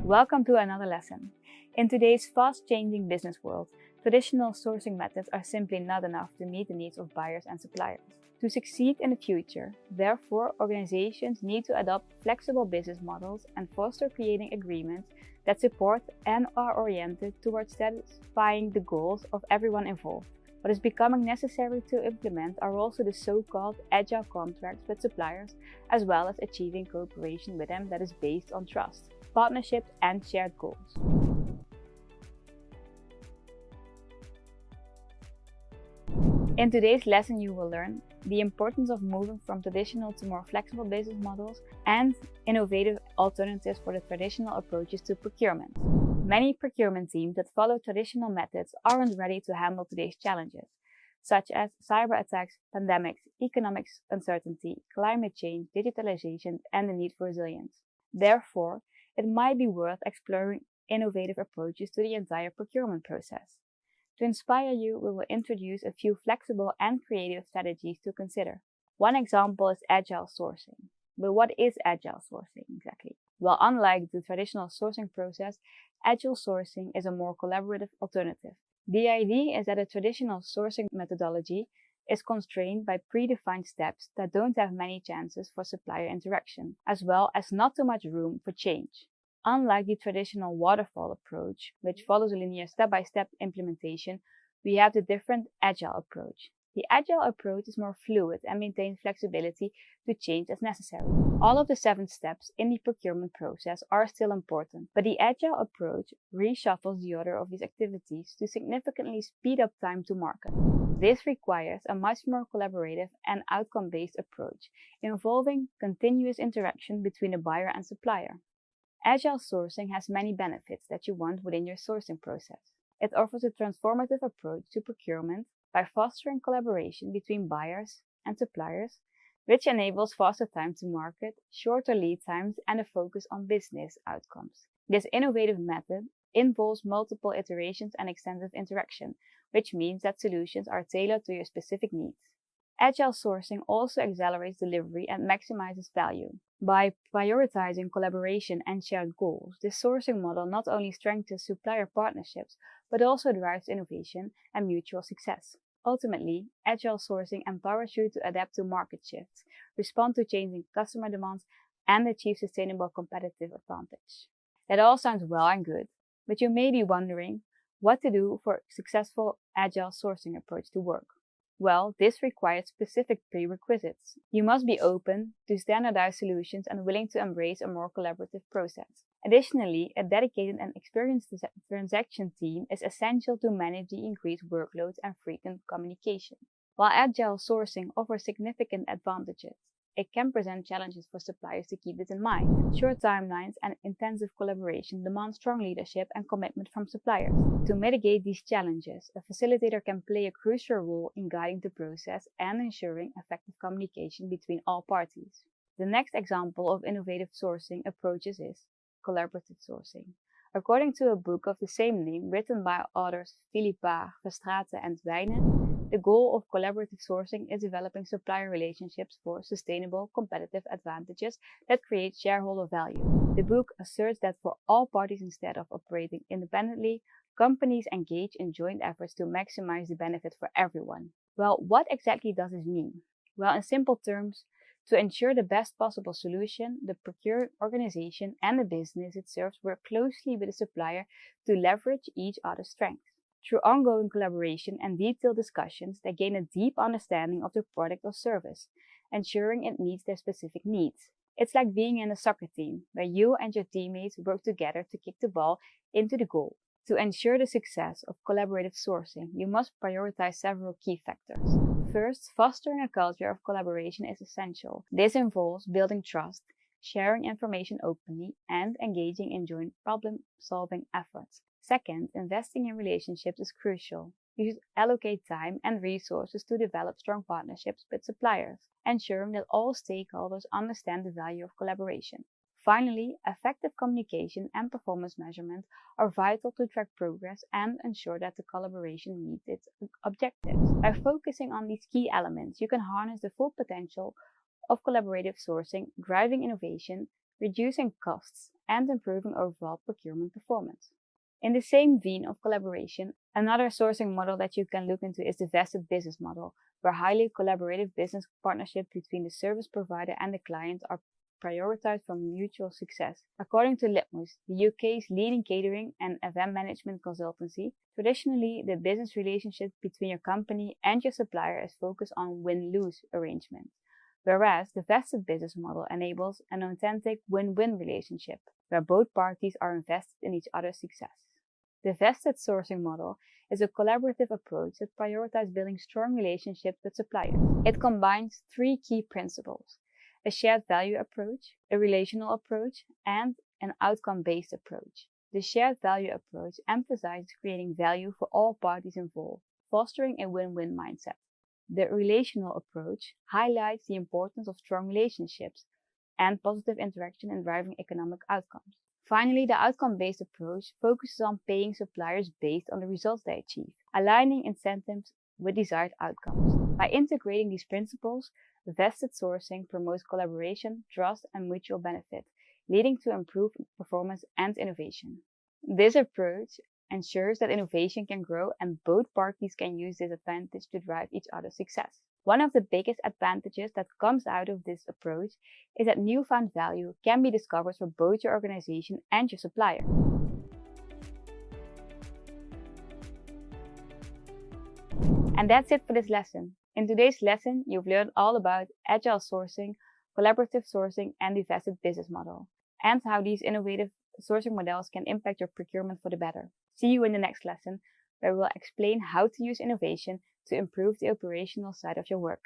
Welcome to another lesson. In today's fast-changing business world, traditional sourcing methods are simply not enough to meet the needs of buyers and suppliers. To succeed in the future, therefore, organizations need to adopt flexible business models and foster creating agreements that support and are oriented towards satisfying the goals of everyone involved. What is becoming necessary to implement are also the so-called agile contracts with suppliers, as well as achieving cooperation with them that is based on trust, partnerships, and shared goals. In today's lesson, you will learn the importance of moving from traditional to more flexible business models and innovative alternatives for the traditional approaches to procurement. Many procurement teams that follow traditional methods aren't ready to handle today's challenges, such as cyber attacks, pandemics, economic uncertainty, climate change, digitalization, and the need for resilience. Therefore, it might be worth exploring innovative approaches to the entire procurement process. To inspire you, we will introduce a few flexible and creative strategies to consider. One example is agile sourcing. But what is agile sourcing exactly? Well, unlike the traditional sourcing process, agile sourcing is a more collaborative alternative. The idea is that a traditional sourcing methodology is constrained by predefined steps that don't have many chances for supplier interaction, as well as not too much room for change. Unlike the traditional waterfall approach, which follows a linear step-by-step implementation, we have the different agile approach. The agile approach is more fluid and maintains flexibility to change as necessary. All of the 7 steps in the procurement process are still important, but the agile approach reshuffles the order of these activities to significantly speed up time to market. This requires a much more collaborative and outcome-based approach, involving continuous interaction between the buyer and supplier. Agile sourcing has many benefits that you want within your sourcing process. It offers a transformative approach to procurement by fostering collaboration between buyers and suppliers, which enables faster time to market, shorter lead times, and a focus on business outcomes. This innovative method involves multiple iterations and extensive interaction, which means that solutions are tailored to your specific needs. Agile sourcing also accelerates delivery and maximizes value. By prioritizing collaboration and shared goals, this sourcing model not only strengthens supplier partnerships, but also drives innovation and mutual success. Ultimately, agile sourcing empowers you to adapt to market shifts, respond to changing customer demands, and achieve sustainable competitive advantage. That all sounds well and good, but you may be wondering what to do for a successful agile sourcing approach to work. Well, this requires specific prerequisites. You must be open to standardized solutions and willing to embrace a more collaborative process. Additionally, a dedicated and experienced transaction team is essential to manage the increased workloads and frequent communication. While agile sourcing offers significant advantages, it can present challenges for suppliers to keep it in mind. Short timelines and intensive collaboration demand strong leadership and commitment from suppliers. To mitigate these challenges, a facilitator can play a crucial role in guiding the process and ensuring effective communication between all parties. The next example of innovative sourcing approaches is collaborative sourcing. According to a book of the same name written by authors Philippa, Verstraete, and Wijnen, the goal of collaborative sourcing is developing supplier relationships for sustainable competitive advantages that create shareholder value. The book asserts that for all parties, instead of operating independently, companies engage in joint efforts to maximize the benefit for everyone. Well, what exactly does this mean? Well, in simple terms, to ensure the best possible solution, the procuring organization and the business it serves work closely with the supplier to leverage each other's strengths. Through ongoing collaboration and detailed discussions, they gain a deep understanding of the product or service, ensuring it meets their specific needs. It's like being in a soccer team, where you and your teammates work together to kick the ball into the goal. To ensure the success of collaborative sourcing, you must prioritize several key factors. First, fostering a culture of collaboration is essential. This involves building trust, sharing information openly, and engaging in joint problem-solving efforts. Second, investing in relationships is crucial. You should allocate time and resources to develop strong partnerships with suppliers, ensuring that all stakeholders understand the value of collaboration. Finally, effective communication and performance measurement are vital to track progress and ensure that the collaboration meets its objectives. By focusing on these key elements, you can harness the full potential of collaborative sourcing, driving innovation, reducing costs, and improving overall procurement performance. In the same vein of collaboration, another sourcing model that you can look into is the vested business model, where highly collaborative business partnerships between the service provider and the client are prioritized for mutual success. According to Litmus, the UK's leading catering and event management consultancy, traditionally the business relationship between your company and your supplier is focused on win-lose arrangements, whereas the vested business model enables an authentic win-win relationship, where both parties are invested in each other's success. The vested sourcing model is a collaborative approach that prioritizes building strong relationships with suppliers. It combines three key principles: a shared value approach, a relational approach, and an outcome-based approach. The shared value approach emphasizes creating value for all parties involved, fostering a win-win mindset. The relational approach highlights the importance of strong relationships and positive interaction in driving economic outcomes. Finally, the outcome-based approach focuses on paying suppliers based on the results they achieve, aligning incentives with desired outcomes. By integrating these principles, vested sourcing promotes collaboration, trust, and mutual benefit, leading to improved performance and innovation. This approach ensures that innovation can grow and both parties can use this advantage to drive each other's success. One of the biggest advantages that comes out of this approach is that newfound value can be discovered for both your organization and your supplier. And that's it for this lesson. In today's lesson, you've learned all about agile sourcing, collaborative sourcing, and the vested business model, and how these innovative sourcing models can impact your procurement for the better. See you in the next lesson, where we'll explain how to use innovation to improve the operational side of your work.